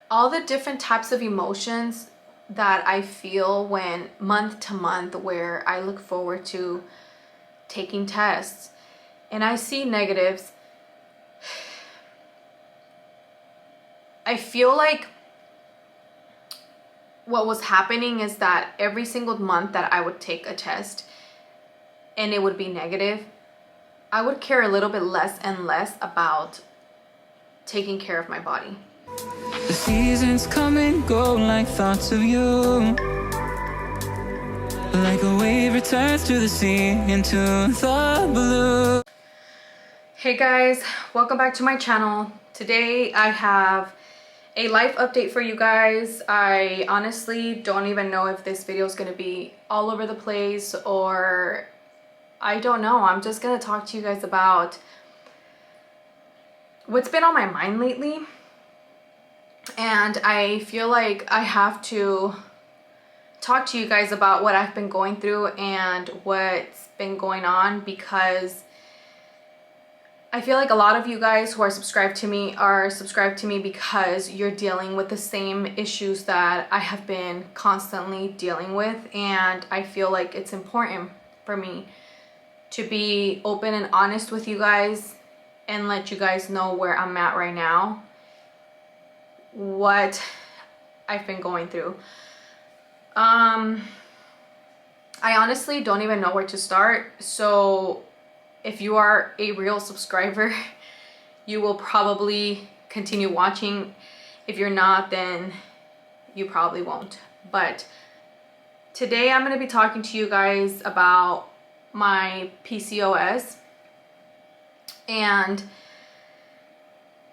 all the different types of emotions that I feel when month to month, where I look forward to taking tests and I see negatives, I feel like what was happening is that every single month that I would take a test and it would be negative, I would care a little bit less and less about taking care of my body. The seasons come and go like thoughts of you, like a wave returns to the sea into the blue. Hey guys, welcome back to my channel. Today I have a life update for you guys. I honestly don't even know if this video is going to be all over the place, or I don't know. I'm just going to talk to you guys about what's been on my mind lately. And I feel like I have to talk to you guys about what I've been going through and what's been going on, because I feel like a lot of you guys who are subscribed to me because you're dealing with the same issues that I have been constantly dealing with. And I feel like it's important for me to be open and honest with you guys and let you guys know where I'm at right now, what I've been going through. I honestly don't even know where to start. So if you are a real subscriber, you will probably continue watching. If you're not, then you probably won't. But today I'm going to be talking to you guys about my PCOS. And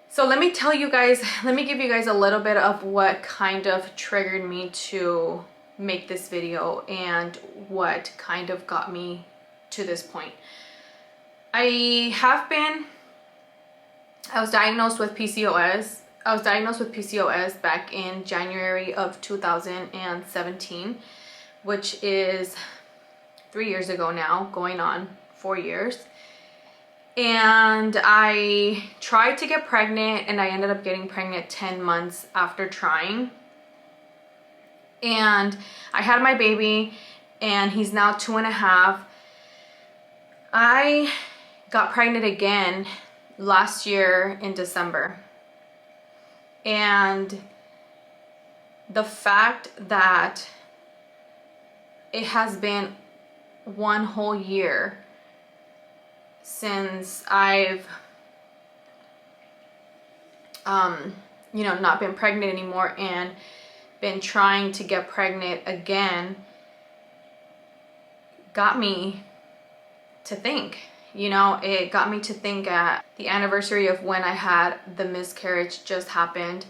so let me give you guys a little bit of what kind of triggered me to make this video and what kind of got me to this point. I was diagnosed with PCOS. I was diagnosed with PCOS back in January of 2017, which is 3 years ago now, going on 4 years. And I tried to get pregnant, and I ended up getting pregnant 10 months after trying. And I had my baby, and he's now 2.5. I got pregnant again last year in December. And the fact that it has been 1 whole year since I've not been pregnant anymore and been trying to get pregnant again got me to think. It got me to think at the anniversary of when I had the miscarriage just happened,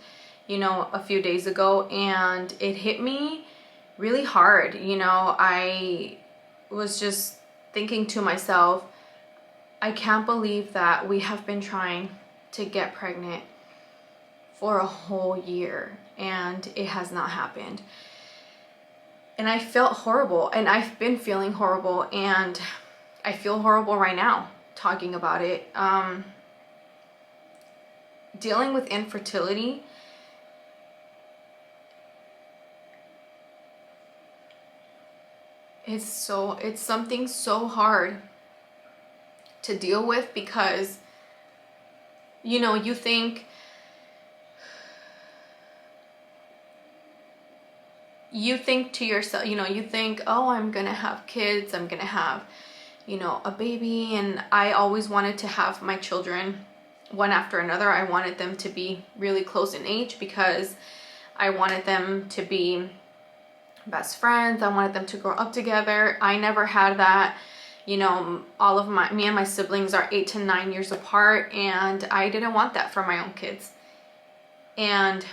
a few days ago, and it hit me really hard. I was just thinking to myself, I can't believe that we have been trying to get pregnant for a whole year and it has not happened. And I felt horrible, and I've been feeling horrible, and I feel horrible right now talking about it. Dealing with infertility it's something so hard to deal with, because you think to yourself, you think, oh, I'm gonna have kids, I'm gonna have a baby. And I always wanted to have my children one after another. I wanted them to be really close in age because I wanted them to be best friends. I wanted them to grow up together. I never had that. Me and my siblings are 8 to 9 years apart, and I didn't want that for my own kids. And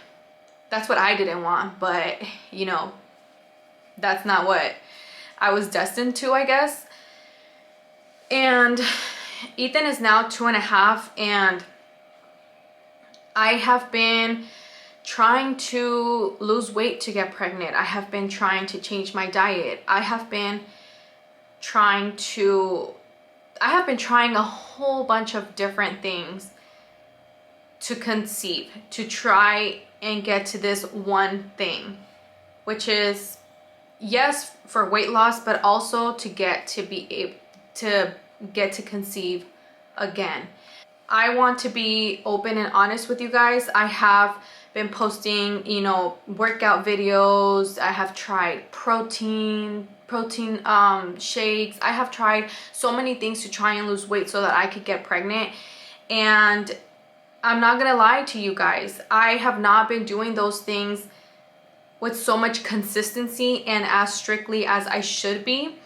that's what I didn't want, but that's not what I was destined to, I guess. And Ethan is now 2.5, and I have been trying to lose weight to get pregnant. I have been trying to change my diet. I have been trying a whole bunch of different things to conceive, to try and get to this one thing, which is, yes, for weight loss, but also to get to be able to get to conceive again. I want to be open and honest with you guys. I have been posting, you know, workout videos. I have tried protein shakes. I have tried so many things to try and lose weight so that I could get pregnant. And I'm not gonna lie to you guys, I have not been doing those things with so much consistency and as strictly as I should be.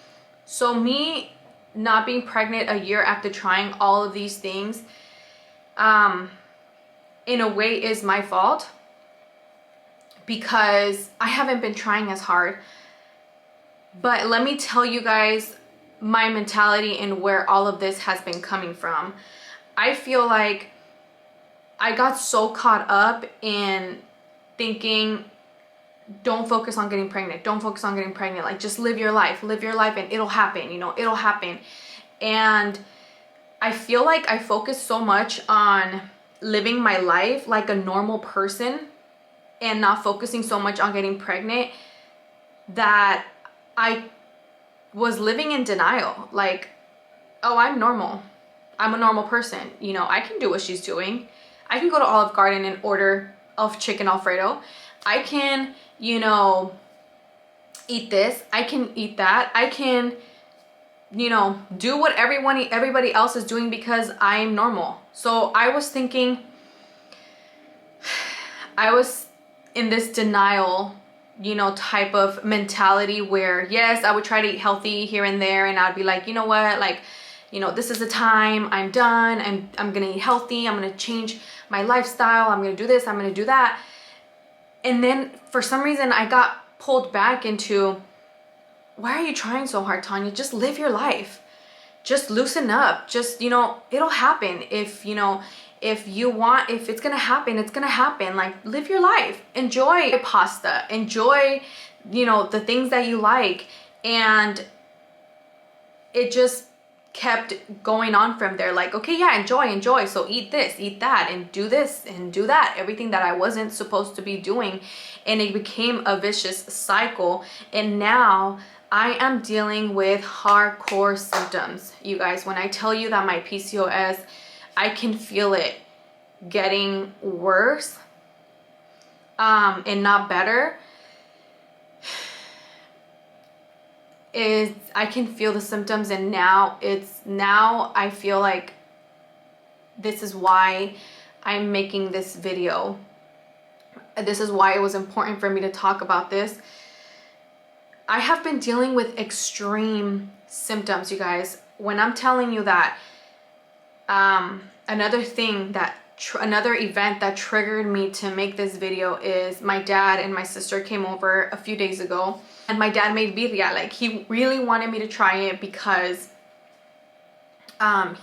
So me not being pregnant a year after trying all of these things, in a way is my fault, because I haven't been trying as hard. But let me tell you guys my mentality and where all of this has been coming from. I feel like I got so caught up in thinking, don't focus on getting pregnant, don't focus on getting pregnant, like just live your life and it'll happen, you know, it'll happen. And I feel like I focus so much on living my life like a normal person and not focusing so much on getting pregnant that I was living in denial. Like, oh, I'm normal. I'm a normal person. You know, I can do what she's doing. I can go to Olive Garden and order of chicken Alfredo. I can, you know, eat this. I can eat that. I can, you know, do what everybody else is doing because I'm normal. So I was thinking, I was in this denial, you know, type of mentality where, yes, I would try to eat healthy here and there, and I'd be like, you know what, like, you know, this is the time, I'm done, I'm gonna eat healthy, I'm gonna change my lifestyle, I'm gonna do this, I'm gonna do that. And then for some reason I got pulled back into, why are you trying so hard, Tanya? Just live your life. Just loosen up. Just, you know, it'll happen. If, you know, if you want, if it's gonna happen, it's gonna happen. Like, live your life. Enjoy pasta. Enjoy, you know, the things that you like. And it just kept going on from there. Like, okay, yeah, enjoy. So eat this, eat that, and do this and do that. Everything that I wasn't supposed to be doing. And it became a vicious cycle. And now I am dealing with hardcore symptoms. You guys, when I tell you that my PCOS, I can feel it getting worse and not better. I can feel the symptoms, and now I feel like this is why I'm making this video. This is why it was important for me to talk about this. I have been dealing with extreme symptoms, you guys. When I'm telling you that, another event that triggered me to make this video is my dad and my sister came over a few days ago, and my dad made birria. Like, he really wanted me to try it because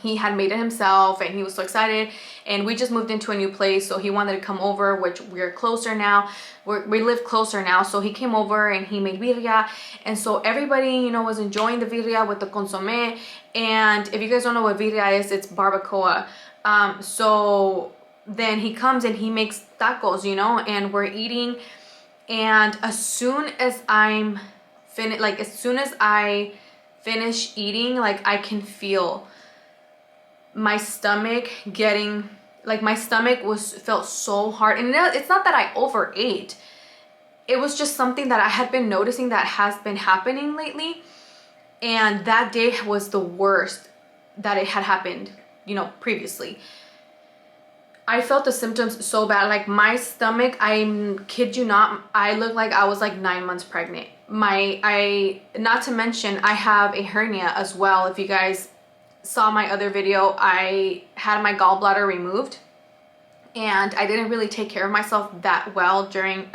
he had made it himself and he was so excited, and we just moved into a new place, so he wanted to come over, which we're closer now. We live closer now, so he came over and he made birria, and so everybody, you know, was enjoying the birria with the consomme. And if you guys don't know what birria is, it's barbacoa. So then he comes and he makes tacos, you know, and we're eating, and as soon as I finish eating, like, I can feel my stomach getting, like, my stomach felt so hard. And it's not that I overate, it was just something that I had been noticing that has been happening lately. And that day was the worst that it had happened, you know, previously. I felt the symptoms so bad. Like, my stomach, I kid you not, I looked like I was like 9 months pregnant. Not to mention, I have a hernia as well. If you guys saw my other video, I had my gallbladder removed, and I didn't really take care of myself that well during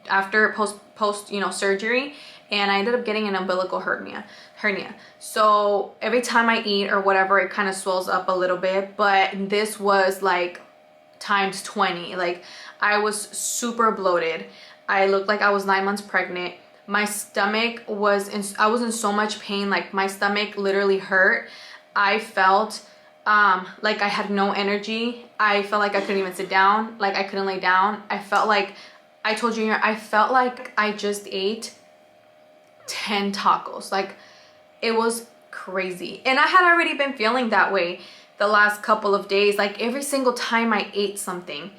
after post you know, surgery, and I ended up getting an umbilical hernia. So every time I eat or whatever, it kind of swells up a little bit, but this was like times 20. Like, I was super bloated. I looked like I was 9 months pregnant. My stomach I was in so much pain. Like, my stomach literally hurt. I felt Like I had no energy. I felt like I couldn't even sit down. Like I couldn't lay down. I felt like, I told you, I felt like I just ate 10 tacos. Like it was crazy. And I had already been feeling that way the last couple of days. Like every single time I ate something,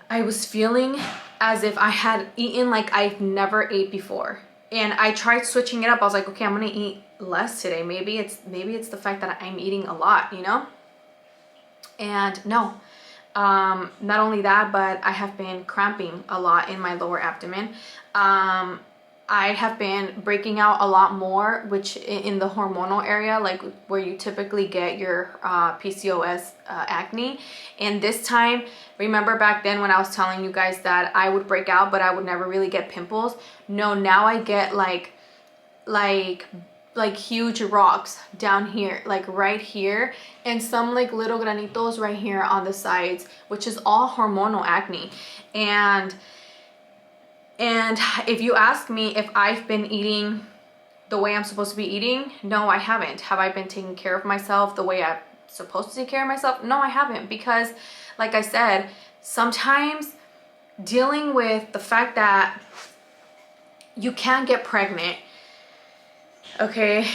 I was feeling as if I had eaten like I've never ate before. And I tried switching it up. I was like, okay, I'm gonna eat less today. Maybe it's the fact that I'm eating a lot, you know? And no, not only that, but I have been cramping a lot in my lower abdomen. I have been breaking out a lot more, which in the hormonal area, like where you typically get your PCOS acne. And this time, remember back then when I was telling you guys that I would break out, but I would never really get pimples? No, now I get like huge rocks down here, like right here, and some like little granitos right here on the sides, which is all hormonal acne. And if you ask me if I've been eating the way I'm supposed to be eating, no, I haven't. Have I been taking care of myself the way I'm supposed to take care of myself? No, I haven't. Because like I said, sometimes dealing with the fact that you can't get pregnant, okay,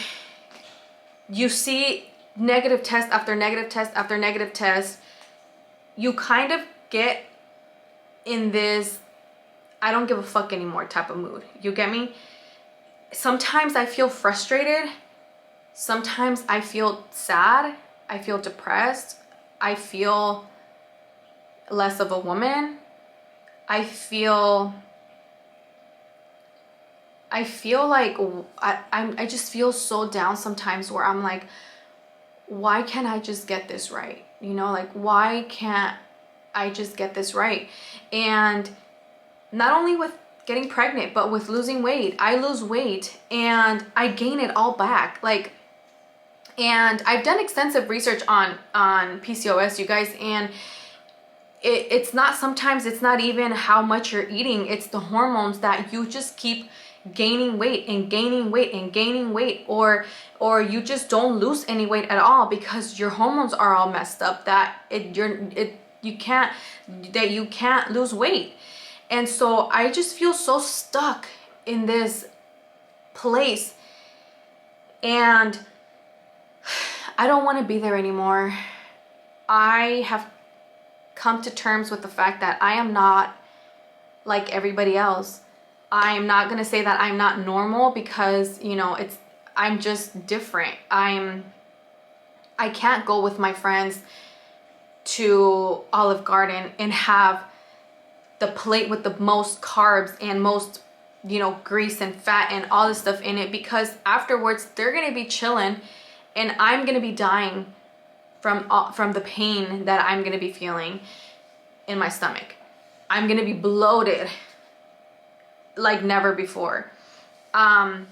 you see negative test after negative test after negative test, you kind of get in this I don't give a fuck anymore type of mood. You get me? Sometimes I feel frustrated. Sometimes I feel sad. I feel depressed. I feel less of a woman. I feel like I just feel so down sometimes, where I'm like, why can't I just get this right? You know, like, why can't I just get this right? And not only with getting pregnant, but with losing weight. I lose weight and I gain it all back. Like, and I've done extensive research on PCOS, you guys, and it's not, sometimes it's not even how much you're eating, it's the hormones that you just keep gaining weight and gaining weight and gaining weight, or you just don't lose any weight at all because your hormones are all messed up, that you can't lose weight. And so I just feel so stuck in this place, and I don't want to be there anymore. I have come to terms with the fact that I am not like everybody else. I'm not going to say that I'm not normal, because, you know, I'm just different. I can't go with my friends to Olive Garden and have the plate with the most carbs and most, you know, grease and fat and all this stuff in it, because afterwards they're gonna be chilling and I'm gonna be dying from the pain that I'm gonna be feeling in my stomach. I'm gonna be bloated like never before. I'm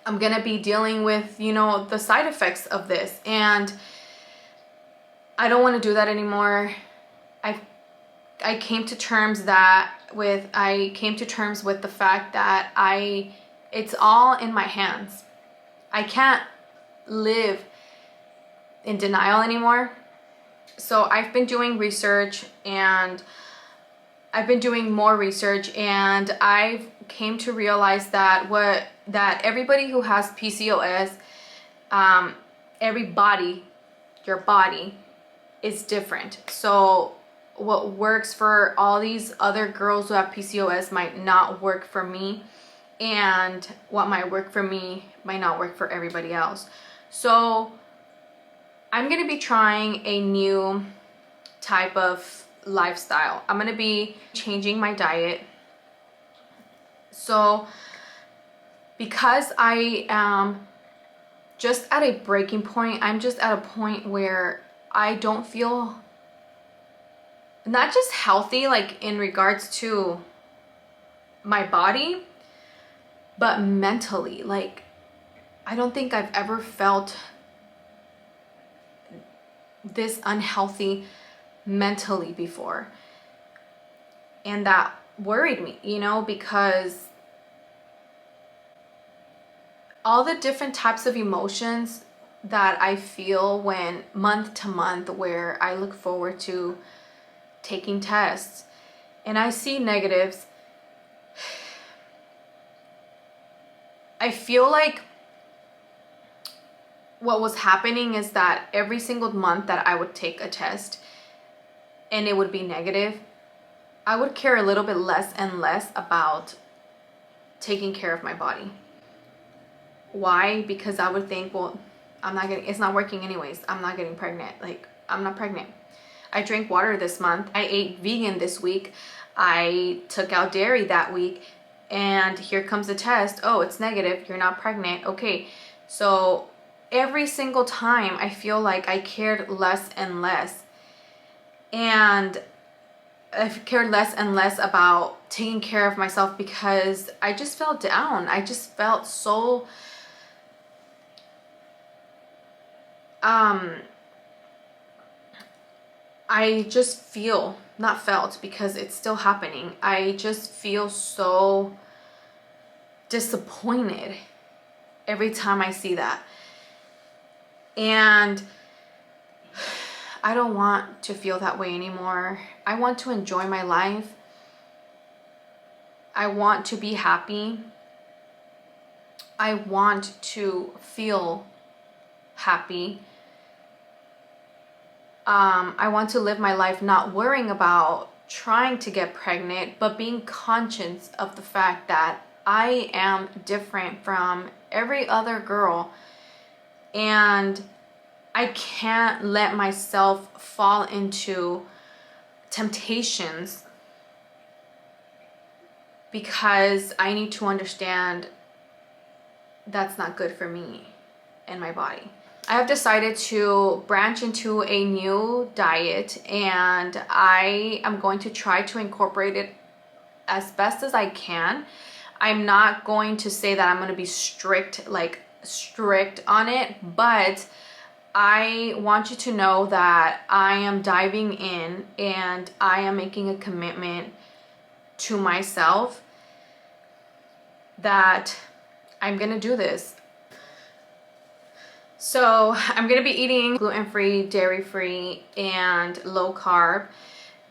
gonna be dealing with, you know, the side effects of this, and I don't want to do that anymore. I came to terms with the fact that it's all in my hands. I can't live in denial anymore. So I've been doing research, and I've been doing more research, and I've came to realize that everybody who has PCOS, your body is different. So what works for all these other girls who have PCOS might not work for me, and what might work for me might not work for everybody else. So I'm gonna be trying a new type of lifestyle. I'm gonna be changing my diet. So because I am just at a breaking point, I'm just at a point where I don't feel not just healthy, like in regards to my body, but mentally. Like, I don't think I've ever felt this unhealthy mentally before. And that worried me, you know, because all the different types of emotions that I feel when month to month, where I look forward to taking tests and I see negatives, I feel like what was happening is that every single month that I would take a test and it would be negative, I would care a little bit less and less about taking care of my body. Why? Because I would think, well, it's not working anyways. I'm not getting pregnant. Like, I'm not pregnant. I drank water this month. I ate vegan this week. I took out dairy that week. And here comes the test. Oh, it's negative. You're not pregnant. Okay. So every single time I feel like I cared less and less. And I've cared less and less about taking care of myself because I just felt down. I just felt so I just feel, not felt because it's still happening, I just feel so disappointed every time I see that. And I don't want to feel that way anymore. I want to enjoy my life. I want to be happy. I want to feel happy. I want to live my life not worrying about trying to get pregnant, but being conscious of the fact that I am different from every other girl, and I can't let myself fall into temptations because I need to understand that's not good for me and my body. I have decided to branch into a new diet, and I am going to try to incorporate it as best as I can. I'm not going to say that I'm going to be strict on it, but I want you to know that I am diving in and I am making a commitment to myself that I'm going to do this. So I'm going to be eating gluten-free, dairy-free, and low carb.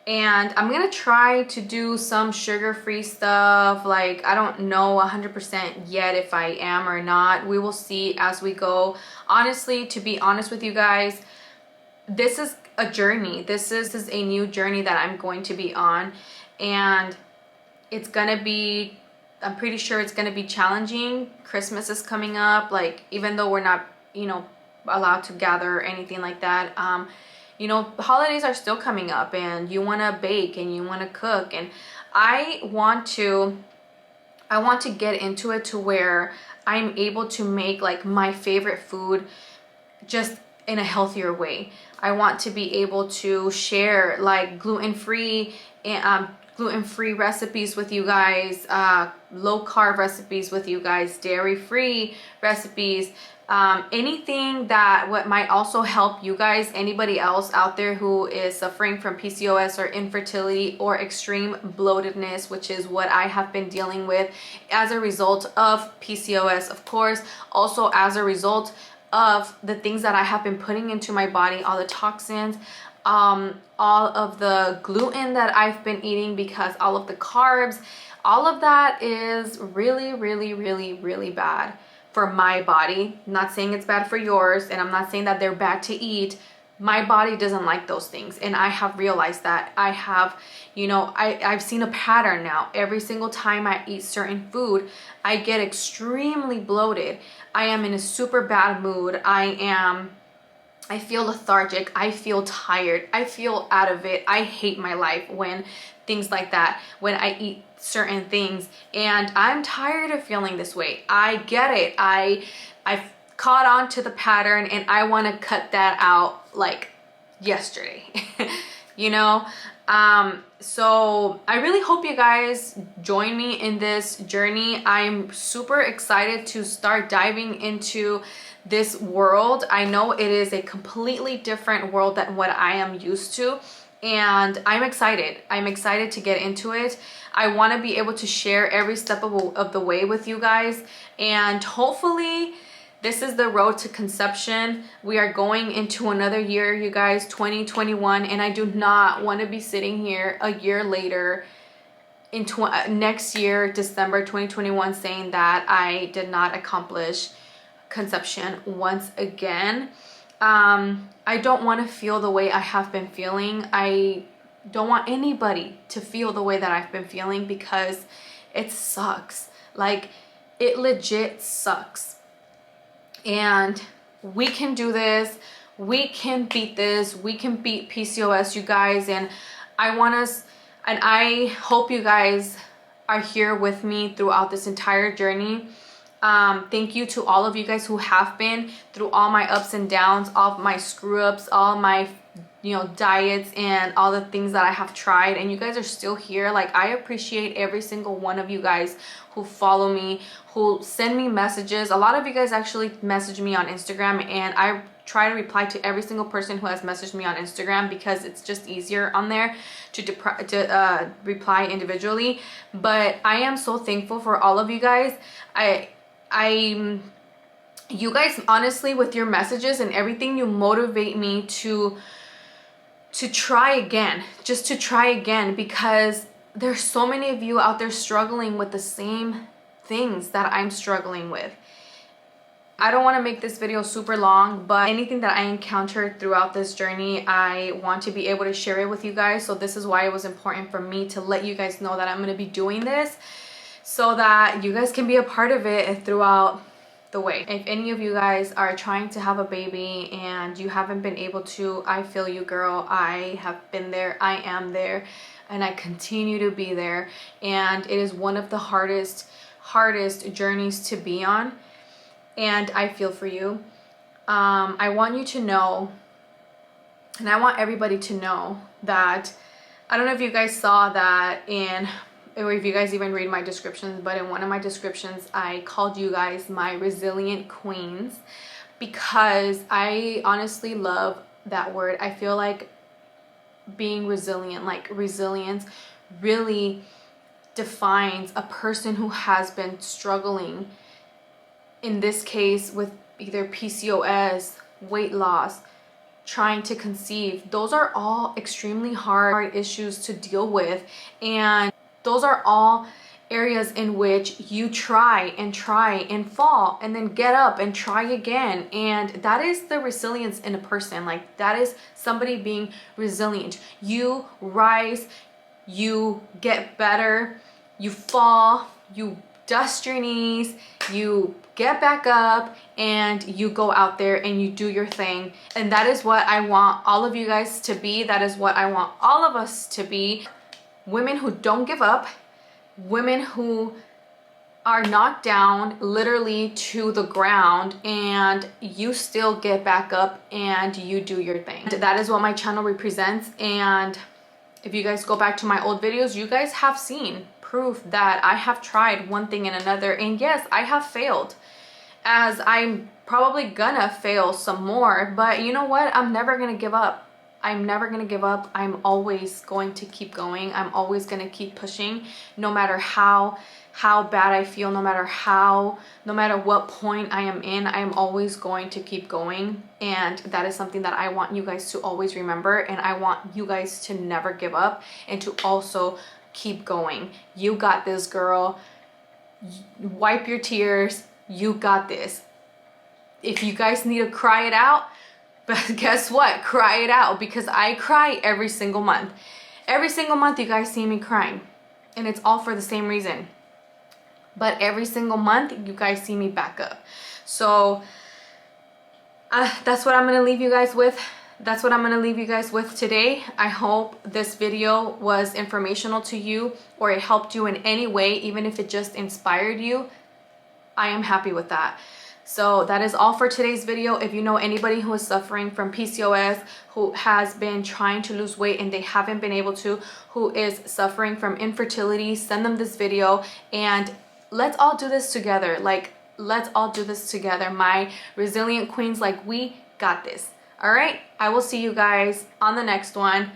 And I'm going to try to do some sugar-free stuff. Like, I don't know 100% yet if I am or not. We will see as we go. Honestly, to be honest with you guys, this is a journey. This is a new journey that I'm going to be on. And it's going to be, I'm pretty sure it's going to be challenging. Christmas is coming up. Like, even though we're not, allowed to gather or anything like that, holidays are still coming up, and you want to bake and you want to cook, and I want to get into it to where I'm able to make like my favorite food just in a healthier way. I want to be able to share like gluten-free recipes with you guys, low carb recipes with you guys, dairy-free recipes, anything that what might also help you guys, anybody else out there who is suffering from PCOS or infertility or extreme bloatedness, which is what I have been dealing with as a result of PCOS, of course, also as a result of the things that I have been putting into my body, all the toxins, all of the gluten that I've been eating, because all of the carbs, all of that is really, really, really, really bad for my body. I'm not saying it's bad for yours, and I'm not saying that they're bad to eat. My body doesn't like those things, and I have realized that. I have, I've seen a pattern now. Every single time I eat certain food, I get extremely bloated. I am in a super bad mood. I feel lethargic. I feel tired. I feel out of it. I hate my life when things like that, when I eat certain things, and I'm tired of feeling this way. I get it. I've caught on to the pattern, and I want to cut that out like yesterday. So I really hope you guys join me in this journey. I'm super excited to start diving into this world. I know it is a completely different world than what I am used to, and I'm excited. I'm excited to get into it. I want to be able to share every step of the way with you guys, and hopefully This is the road to conception. We are going into another year, you guys, 2021, and I do not want to be sitting here a year later in next year, December 2021, saying that I did not accomplish conception once again. I don't want to feel the way I have been feeling. I don't want anybody to feel the way that I've been feeling, because it sucks. Like, it legit sucks. And we can do this. We can beat this. We can beat PCOS, you guys. And I want us, and I hope you guys are here with me throughout this entire journey. Thank you to all of you guys who have been through all my ups and downs, all my screw ups, all my, you know, diets and all the things that I have tried, and you guys are still here. Like, I appreciate every single one of you guys who follow me, who send me messages. A lot of you guys actually message me on Instagram, and I try to reply to every single person who has messaged me on Instagram, because it's just easier on there to reply individually. But I am so thankful for all of you guys. You guys, honestly, with your messages and everything, you motivate me to try again, just to try again, because there's so many of you out there struggling with the same things that I'm struggling with. I don't want to make this video super long, but anything that I encountered throughout this journey, I want to be able to share it with you guys. So this is why it was important for me to let you guys know that I'm going to be doing this, so that you guys can be a part of it throughout the way. If any of you guys are trying to have a baby and you haven't been able to, I feel you, girl. I have been there. I am there, and I continue to be there. And it is one of the hardest journeys to be on, and I feel for you. I want you to know, and I want everybody to know, that I don't know if you guys saw that or if you guys even read my descriptions, but in one of my descriptions, I called you guys my resilient queens, because I honestly love that word. I feel like being resilient, like resilience, really defines a person who has been struggling, in this case with either PCOS, weight loss, trying to conceive. Those are all extremely hard issues to deal with, and those are all areas in which you try and fall, and then get up and try again. And that is the resilience in a person. Like, that is somebody being resilient. You rise, you get better, you fall, you dust your knees, you get back up, and you go out there and you do your thing. And that is what I want all of you guys to be. That is what I want all of us to be. Women who don't give up, women who are knocked down literally to the ground, and you still get back up and you do your thing. That is what my channel represents. And if you guys go back to my old videos, you guys have seen proof that I have tried one thing and another, and yes, I have failed, as I'm probably gonna fail some more. But you know what? I'm never gonna give up. I'm never going to give up. I'm always going to keep going. I'm always going to keep pushing, no matter how bad I feel, no matter what point I am in, I am always going to keep going. And that is something that I want you guys to always remember. And I want you guys to never give up, and to also keep going. You got this, girl. Wipe your tears. You got this. If you guys need to cry it out, but guess what? Cry it out, because I cry every single month. Every single month you guys see me crying, and it's all for the same reason. But every single month you guys see me back up. So that's what I'm going to leave you guys with. That's what I'm going to leave you guys with today. I hope this video was informational to you, or it helped you in any way, even if it just inspired you. I am happy with that. So that is all for today's video. If you know anybody who is suffering from PCOS, who has been trying to lose weight and they haven't been able to, who is suffering from infertility, send them this video, and let's all do this together. Like, let's all do this together. My resilient queens, like, we got this. All right, I will see you guys on the next one.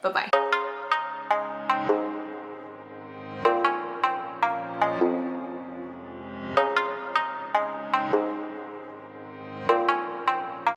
Bye-bye.